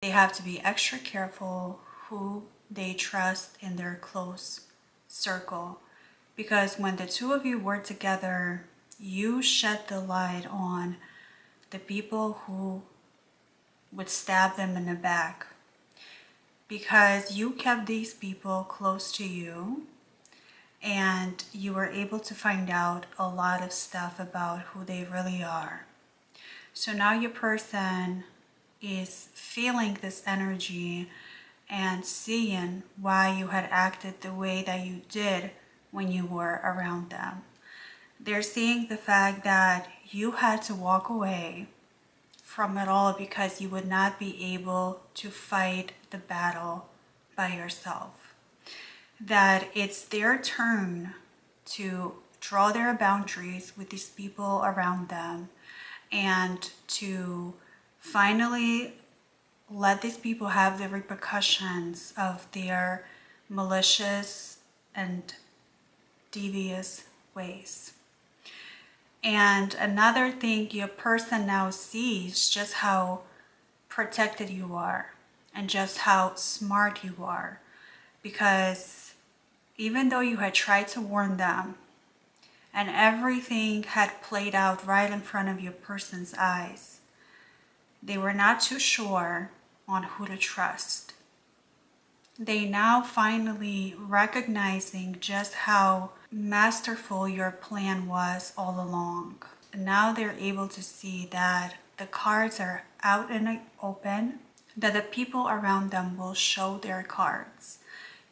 they have to be extra careful who they trust in their close circle. Because when the two of you work together, you shed the light on the people who would stab them in the back. Because you kept these people close to you and you were able to find out a lot of stuff about who they really are. So now your person is feeling this energy and seeing why you had acted the way that you did when you were around them. They're seeing the fact that you had to walk away from it all because you would not be able to fight the battle by yourself. That it's their turn to draw their boundaries with these people around them and to finally let these people have the repercussions of their malicious and devious ways. And another thing, your person now sees just how protected you are and just how smart you are. Because even though you had tried to warn them and everything had played out right in front of your person's eyes, they were not too sure on who to trust. They now finally recognizing just how masterful your plan was all along. Now they're able to see that the cards are out in the open, that the people around them will show their cards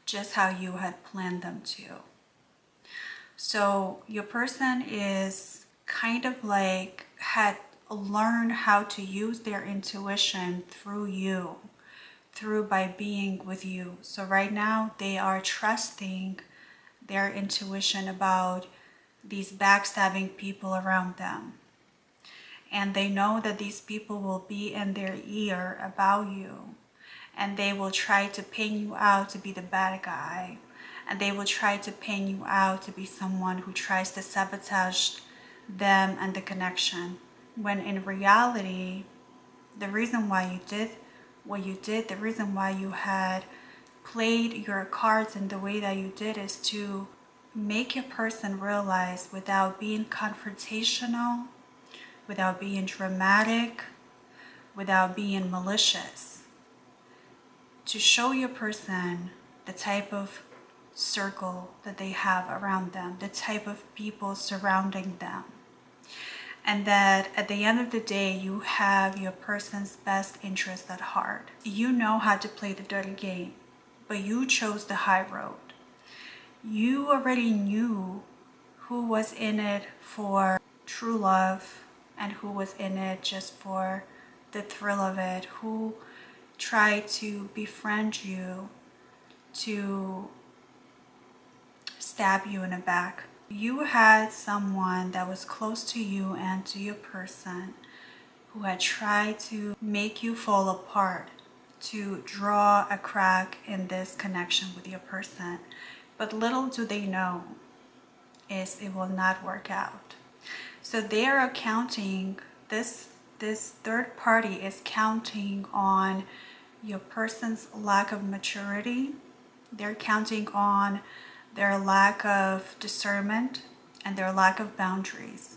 just how you had planned them to. So your person is kind of like had learned how to use their intuition through you, by being with you. So right now they are trusting their intuition about these backstabbing people around them. And they know that these people will be in their ear about you. And they will try to paint you out to be the bad guy. And they will try to paint you out to be someone who tries to sabotage them and the connection. When in reality, the reason why you did what you did, the reason why you had played your cards in the way that you did is to make your person realize without being confrontational, without being dramatic, without being malicious, to show your person the type of circle that they have around them, the type of people surrounding them. And that at the end of the day, you have your person's best interest at heart. You know how to play the dirty game, but you chose the high road. You already knew who was in it for true love and who was in it just for the thrill of it, who tried to befriend you, to stab you in the back. You had someone that was close to you and to your person who had tried to make you fall apart, to draw a crack in this connection with your person. But little do they know is it will not work out. So they are counting, this third party is counting on your person's lack of maturity. They're counting on their lack of discernment and their lack of boundaries.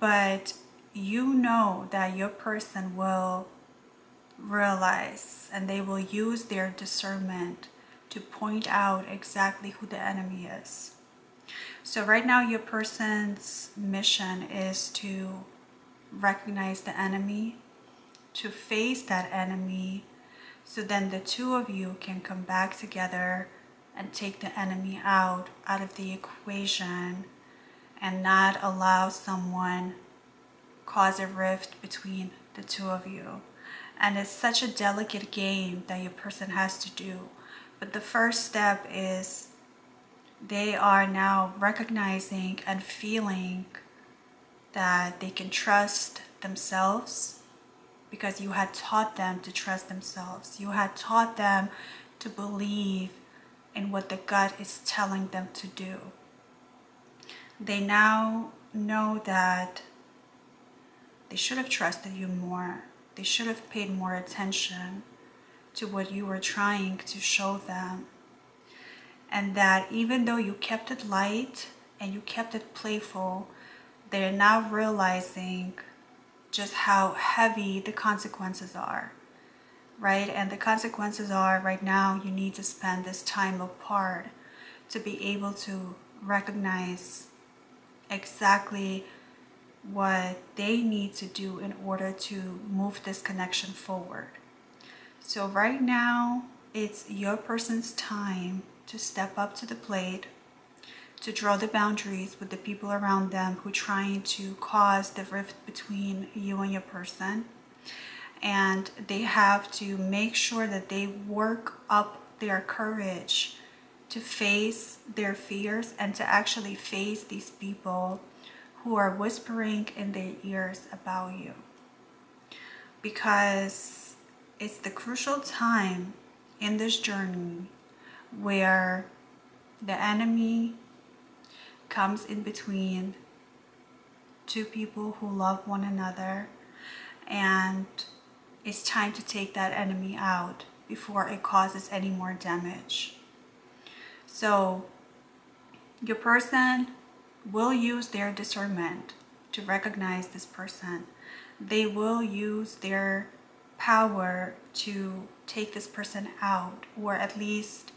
But you know that your person will realize and they will use their discernment to point out exactly who the enemy is. So right now your person's mission is to recognize the enemy, to face that enemy, so then the two of you can come back together and take the enemy out of the equation and not allow someone cause a rift between the two of you. And it's such a delicate game that your person has to do. But the first step is they are now recognizing and feeling that they can trust themselves because you had taught them to trust themselves. You had taught them to believe in what the gut is telling them to do. They now know that they should have trusted you more. They should have paid more attention to what you were trying to show them. And that even though you kept it light and you kept it playful, they're now realizing just how heavy the consequences are, right? And the consequences are, right now you need to spend this time apart to be able to recognize exactly what they need to do in order to move this connection forward. So right now, it's your person's time to step up to the plate, to draw the boundaries with the people around them who are trying to cause the rift between you and your person. And they have to make sure that they work up their courage to face their fears and to actually face these people who are whispering in their ears about you. Because it's the crucial time in this journey where the enemy comes in between two people who love one another, and it's time to take that enemy out before it causes any more damage. So your person will use their discernment to recognize this person. They will use their power to take this person out, or at least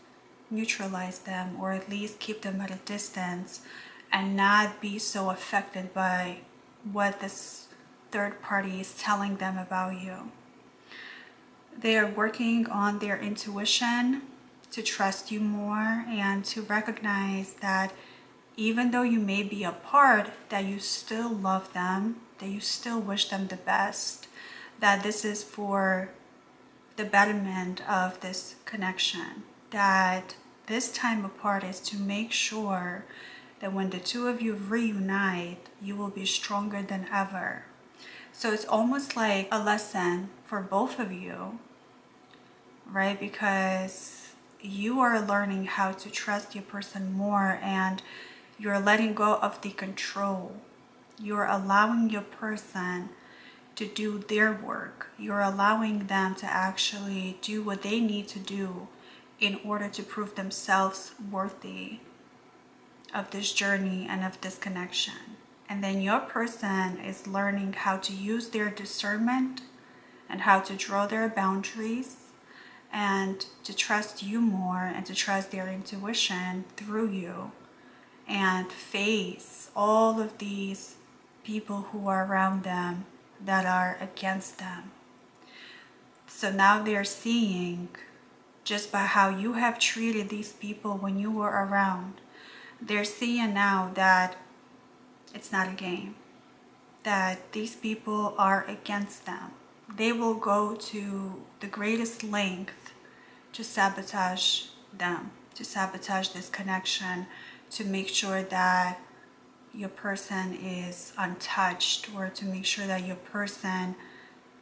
neutralize them, or at least keep them at a distance and not be so affected by what this third party is telling them about you. They are working on their intuition to trust you more and to recognize that even though you may be apart, that you still love them, that you still wish them the best, that this is for the betterment of this connection, that this time apart is to make sure that when the two of you reunite, you will be stronger than ever. So it's almost like a lesson for both of you, right? Because you are learning how to trust your person more, and you're letting go of the control. You're allowing your person to do their work. You're allowing them to actually do what they need to do in order to prove themselves worthy of this journey and of this connection. And then your person is learning how to use their discernment and how to draw their boundaries and to trust you more and to trust their intuition through you, and face all of these people who are around them that are against them. So now they're seeing, just by how you have treated these people when you were around, they're seeing now that it's not a game, that these people are against them. They will go to the greatest length to sabotage them, to sabotage this connection, to make sure that your person is untouched, or to make sure that your person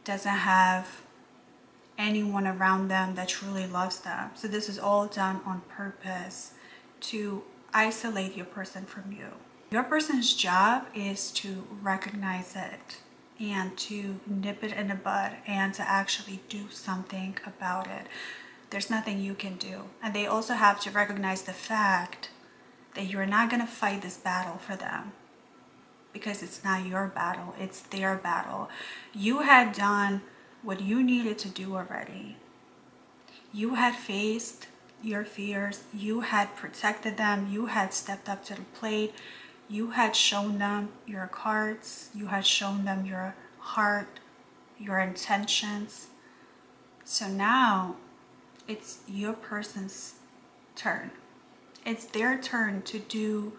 doesn't have anyone around them that truly loves them. So this is all done on purpose to isolate your person from you. Your person's job is to recognize it and to nip it in the bud and to actually do something about it. There's nothing you can do. And they also have to recognize the fact that you're not going to fight this battle for them, because it's not your battle, it's their battle. You had done what you needed to do already. You had faced your fears, you had protected them, you had stepped up to the plate, you had shown them your cards, you had shown them your heart, your intentions. So now it's your person's turn. It's their turn to do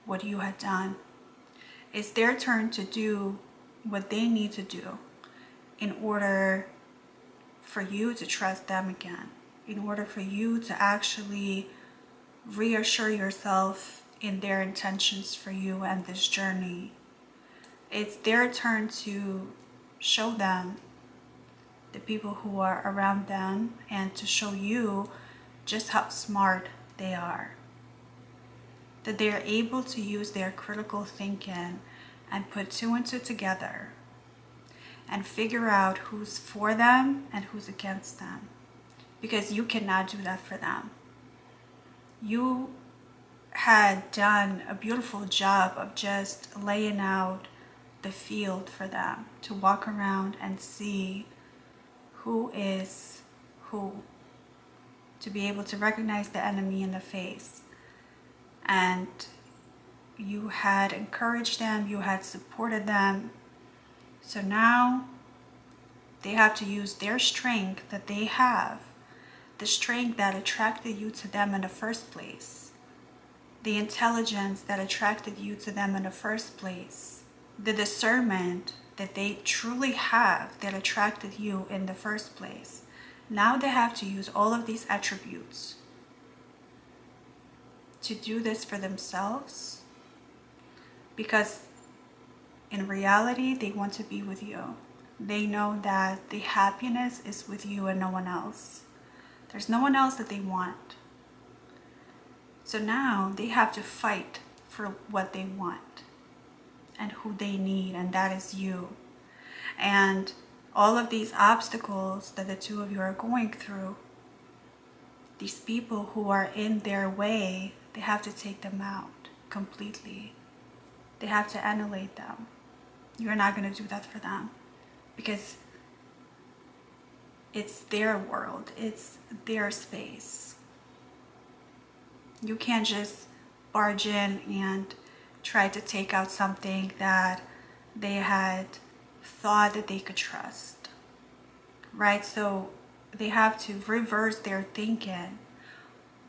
what you had done. It's their turn to do what they need to do in order for you to trust them again, in order for you to actually reassure yourself in their intentions for you and this journey. It's their turn to show them the people who are around them and to show you just how smart they are. That they are able to use their critical thinking and put two and two together and figure out who's for them and who's against them. because you cannot do that for them. You had done a beautiful job of just laying out the field for them to walk around and see who is who, to be able to recognize the enemy in the face. And you had encouraged them, you had supported them. So now they have to use their strength that they have, the strength that attracted you to them in the first place, the intelligence that attracted you to them in the first place, the discernment that they truly have that attracted you in the first place. Now they have to use all of these attributes to do this for themselves, because in reality, they want to be with you. They know that the happiness is with you and no one else. There's no one else that they want. So now they have to fight for what they want and who they need, and that is you. And all of these obstacles that the two of you are going through, these people who are in their way, they have to take them out completely. They have to annihilate them. You're not going to do that for them, because it's their world, it's their space. You can't just barge in and try to take out something that they had thought that they could trust, right? So they have to reverse their thinking.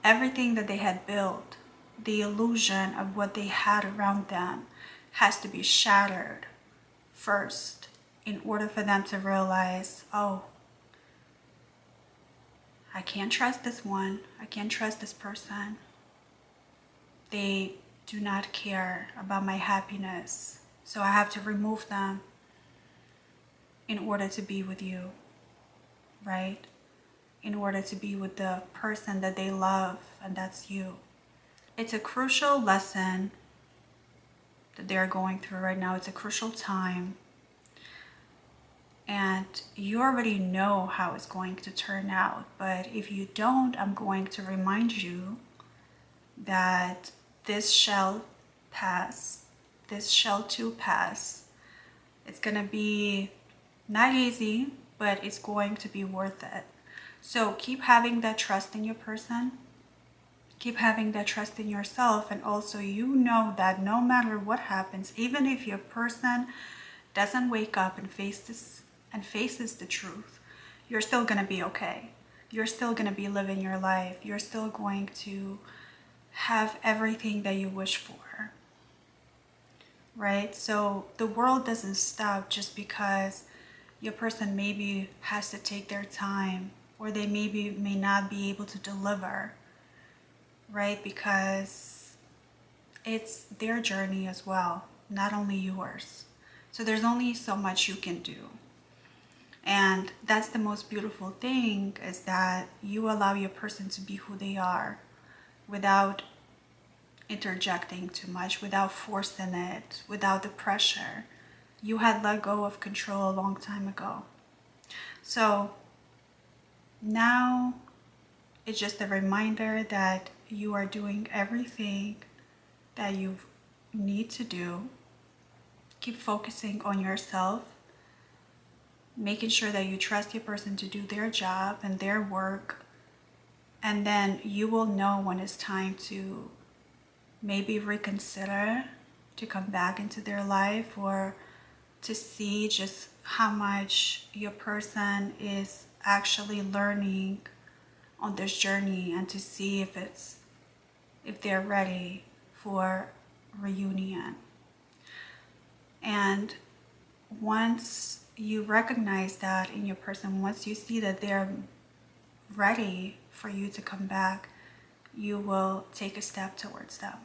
Everything that they had built, the illusion of what they had around them, has to be shattered first in order for them to realize, oh, I can't trust this one. I can't trust this person. They do not care about my happiness. So I have to remove them in order to be with you, right? In order to be with the person that they love, and that's you. It's a crucial lesson that they're going through right now. It's a crucial time. And you already know how it's going to turn out. But if you don't, I'm going to remind you that this shall pass. This shall too pass. It's going to be not easy, but it's going to be worth it. So keep having that trust in your person. Keep having that trust in yourself. And also, you know that no matter what happens, even if your person doesn't wake up and faces the truth, you're still going to be okay. You're still going to be living your life. You're still going to have everything that you wish for, right? So the world doesn't stop just because your person maybe has to take their time, or they may not be able to deliver, right? Because it's their journey as well, not only yours. So there's only so much you can do. And that's the most beautiful thing, is that you allow your person to be who they are without interjecting too much, without forcing it, without the pressure. You had let go of control a long time ago. So now it's just a reminder that you are doing everything that you need to do. Keep focusing on yourself, making sure that you trust your person to do their job and their work. And then you will know when it's time to maybe reconsider to come back into their life, or to see just how much your person is actually learning on this journey, and to see if they're ready for reunion. And once you recognize that in your person, once you see that they're ready for you to come back, you will take a step towards them.